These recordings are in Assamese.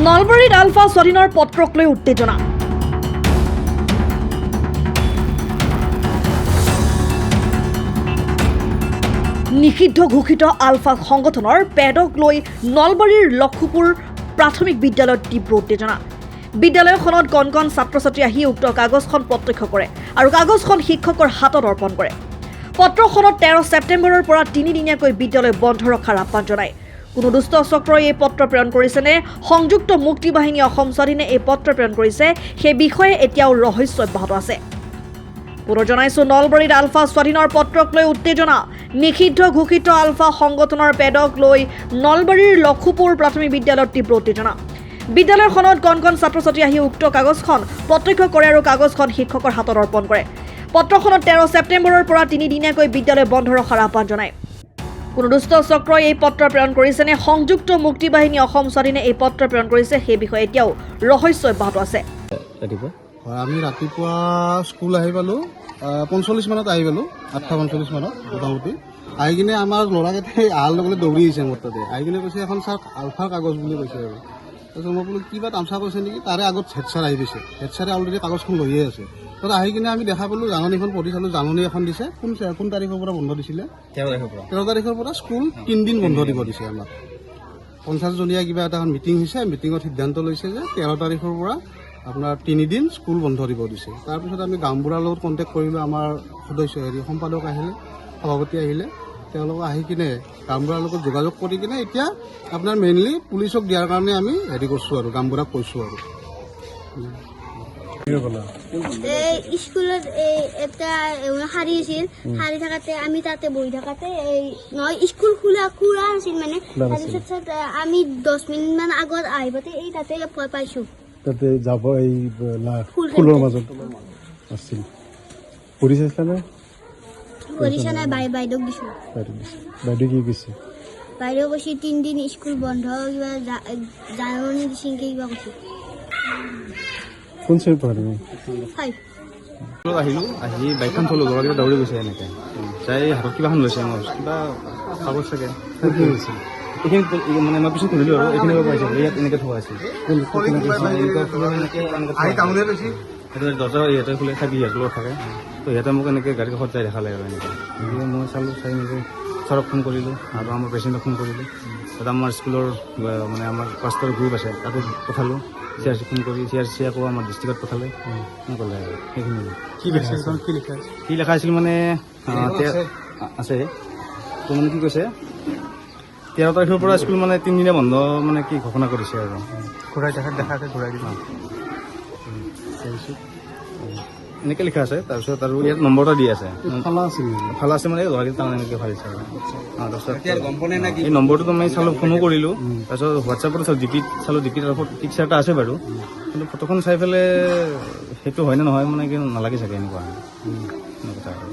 নলবাৰীত আলফা স্বাধীনৰ পত্ৰক লৈ উত্তেজনা। নিষিদ্ধ ঘোষিত আলফা সংগঠনৰ পেডক লৈ নলবাৰীৰ লক্ষীপুৰ প্ৰাথমিক বিদ্যালয়ত তীব্ৰ উত্তেজনা। বিদ্যালয়খনত কণ কণ ছাত্ৰ ছাত্ৰী আহি উক্ত কাগজখন প্ৰত্যক্ষ কৰে আৰু কাগজখন শিক্ষকৰ হাতত অৰ্পণ কৰে। পত্ৰখনত 13 ছেপ্টেম্বৰৰ পৰা 3 দিনীয়াকৈ বিদ্যালয় বন্ধ ৰখাৰ আহ্বান জনায়। কোনো দুষ্ট চক্ৰই এই পত্ৰ প্ৰেৰণ কৰিছেনে, সংযুক্ত মুক্তি বাহিনী অসম স্বাধীনে এই পত্ৰ প্ৰেৰণ কৰিছে, সেই বিষয়ে এতিয়াও ৰহস্য অব্যাহত আছে। পুনৰ জনাইছো, নলবাৰীত আলফা স্বাধীনৰ পত্ৰক লৈ উত্তেজনা। নিষিদ্ধ ঘোষিত আলফা সংগঠনৰ পেডক লৈ নলবাৰীৰ লক্ষীপুৰ প্ৰাথমিক বিদ্যালয়ত তীব্ৰ উত্তেজনা। বিদ্যালয়খনত কণ কণ ছাত্ৰ ছাত্ৰী আহি উক্ত কাগজখন প্ৰত্যক্ষ কৰে আৰু কাগজখন শিক্ষকৰ হাতত অৰ্পণ কৰে। পত্ৰখনত 13 ছেপ্টেম্বৰৰ পৰা 3 দিনীয়াকৈ বিদ্যালয় বন্ধ ৰখাৰ আহ্বান জনায়। কোনো দুষ্ট চক্ৰই এই পত্ৰ প্ৰেৰণ কৰিছেনে, সংযুক্ত মুক্তি বাহিনী অসম স্বাধীনে এই পত্ৰ প্ৰেৰণ কৰিছে, সেই বিষয়ে এতিয়াও ৰহস্য অব্যাহত আছে। আমি ৰাতিপুৱা স্কুল আহি পালোঁ 45 মানত আহি পালোঁ, 8:45 মানত মোটামুটি। আহি কিনে আমাৰ ল'ৰাকেইটাই অহাৰ লগে দৌৰি আহিছে মোৰ তাতে। আহি কিনে কৈছে এখন ছাৰ আলফাৰ কাগজ বুলি কৈছে আৰু। তাৰপিছত মই বোলো কিবা তামচা কৈছে নেকি, তাৰে আগত হেড ছাৰ আহি গৈছে। হেড ছাৰে অলৰেডি কাগজখন লৈয়ে আছে। তাত আহি কিনে আমি দেখা পালোঁ, জাননীখন পঢ়ি চালোঁ, জাননী এখন দিছে। কোন তাৰিখৰ পৰা বন্ধ দিছিলে? 13 তাৰিখৰ পৰা স্কুল 3 দিন বন্ধ দিব দিছে আমাক। 50জনীয়া কিবা এটা মিটিং হৈছে, মিটিঙত সিদ্ধান্ত লৈছে যে 13 তাৰিখৰ পৰা আপোনাৰ 3 দিন স্কুল বন্ধ দিব দিছে। তাৰপিছত আমি গাঁওবুঢ়াৰ লগত কণ্টেক্ট কৰিলোঁ। আমাৰ সদস্য সম্পাদক আহিলে, সভাপতি আহিলে, তেওঁলোকে আহি কিনে গাঁওবুঢ়াৰ লগত যোগাযোগ কৰি কিনে এতিয়া আপোনাৰ মেইনলি পুলিচক দিয়াৰ কাৰণে আমি কৰিছোঁ আৰু গাঁওবুঢ়াক কৈছোঁ আৰু। স্কুলত এটা শাৰী আছিল, শাৰী থাকাতে আমি তাতে বহি থাকাতে নহয় স্কুল খোলা আছিল মানে। তাৰপিছত আমি 10 মিনিট মান আগত আহিবতে তাতে ভয় পাইছোঁ। তাতে যাব এই ফুলৰ মাজত আছিল। পঢ়ি চাইছিলানে? পঢ়িছা নাই, বাইদেউক দিছোঁ। বাইদেউ কি কৈছে? বাইদেউ কৈছে 3 দিন স্কুল বন্ধ, কিবা জাননী দিছে কিবা কৈছে। কোন শ্ৰেণীত পঢ়া তুমি? আহিলোঁ, আহি বাইকখন থলোঁ, ল'ৰাকেইটা দৌৰি গৈছে এনেকৈ যাই হাতত কিবাখন লৈছে। মোৰ কিবা কাগজ চাগে এইখিনি মানে মই পিছত সুধিলোঁ আৰু এইখিনি পাইছে ইয়াত এনেকৈ থোৱা আছিল। দৰ্জা ইহঁতে খোলে থাকি সিহঁতৰ থাকে, তো সিহঁতে মোক এনেকৈ গাড়ী কাষত যাই দেখালে আৰু এনেকৈ মই চালোঁ। চাই মেলি ছাৰক ফোন কৰিলোঁ আৰু আমাৰ প্ৰেচিডেণ্টক ফোন কৰিলোঁ। তাত আমাৰ স্কুলৰ মানে আমাৰ পাঁচটাৰ গ্ৰুপ আছে, তাতো পঠালোঁ। CRC ফোন কৰি CRC আকৌ আমাৰ ডিষ্ট্ৰিক্টত পঠালে। ক'লে আৰু সেইখিনি কি লেখা আছিল মানে আছে। তো মানে কি কৈছে, 13 তাৰিখৰ পৰা স্কুল মানে 3 দিনীয়া বন্ধ মানে কি ঘোষণা কৰিছে আৰু ঘূৰাই ঘূৰাই দিব এনেকৈ লিখা আছে। তাৰপিছত আৰু ইয়াত নম্বৰ এটা দি আছে, ফালা আছে মানে ল'ৰাকেইটা তাৰমানে এনেকৈ ভাবিছে আৰু। তাৰপিছত এই নম্বৰটো মই চালোঁ, ফোনো কৰিলোঁ। তাৰপিছত হোৱাটছএপত চালোঁ, ডিপিত চালোঁ, ডিপিত পিকচাৰ এটা আছে বাৰু, কিন্তু ফটোখন চাই পেলাই সেইটো হয় নে নহয় মানে কি নালাগে চাগে এনেকুৱা কথা আৰু।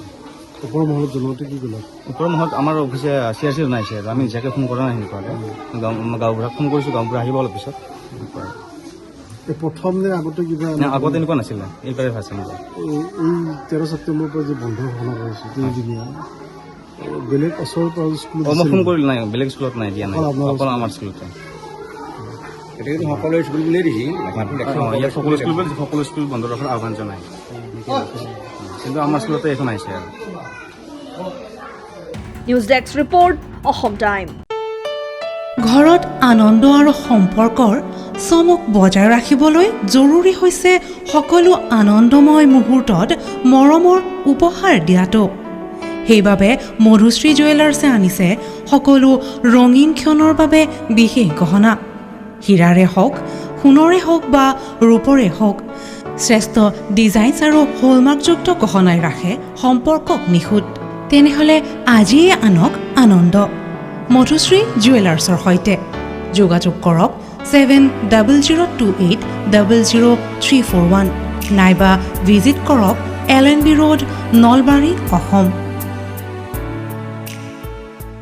ওপৰৰ মহলত জনাওঁতে কি ক'লে? ওপৰৰ মহলত আমাৰ অফিচে CRC জনাইছে আৰু আমি নিজাকৈ ফোন কৰা নাই সেনেকুৱাকৈ। গাঁওবুঢ়াক ফোন কৰিছোঁ, গাঁওবুঢ়া আহিব অলপ পিছত। প্ৰথম নে আগতে কিবা? আগতে এনেকুৱা নাছিলে, এইবাৰে ভাইছে এনেকুৱা। এই 13 ছেপ্টেম্বৰৰ পৰা যে বন্ধ ঘোষণা কৰিছে 3 দিনীয়া, বেলেগ ওচৰৰ পৰা স্কুল মই ফোন কৰিলোঁ, নাই বেলেগ স্কুলত নাই দিয়া, নাই অকল আমাৰ স্কুলতে। সকলো স্কুল বুলিয়ে দিছে, ইয়াত সকলো স্কুল বন্ধ ৰখাৰ আহ্বান জনায়, কিন্তু আমাৰ স্কুলতে এখন আহিছে আৰু। News desk report, Assam time. ঘৰত আনন্দ আৰু সম্পৰ্কৰ চমক বজাই ৰাখিবলৈ জৰুৰী হৈছে সকলো আনন্দময় মুহূৰ্তত মৰমৰ উপহাৰ দিয়াটো। সেইবাবে মধুশ্ৰী জুৱেলাৰ্ছে আনিছে সকলো ৰঙীন ক্ষণৰ বাবে বিশেষ গহনা। হীৰাৰে হওক, সোণৰে হওক বা ৰূপৰে হওক, শ্ৰেষ্ঠ ডিজাইনছ আৰু হলমাৰ্কযুক্ত গহনাই ৰাখে সম্পৰ্কক নিখুঁত। তেনেহ'লে আজিয়ে আনক আনন্দ মধুশ্ৰী জুৱেলাৰ্ছৰ সৈতে। যোগাযোগ কৰক 7002800341 নাইবা ভিজিট কৰক LNB ৰোড, নলবাৰী, অসম।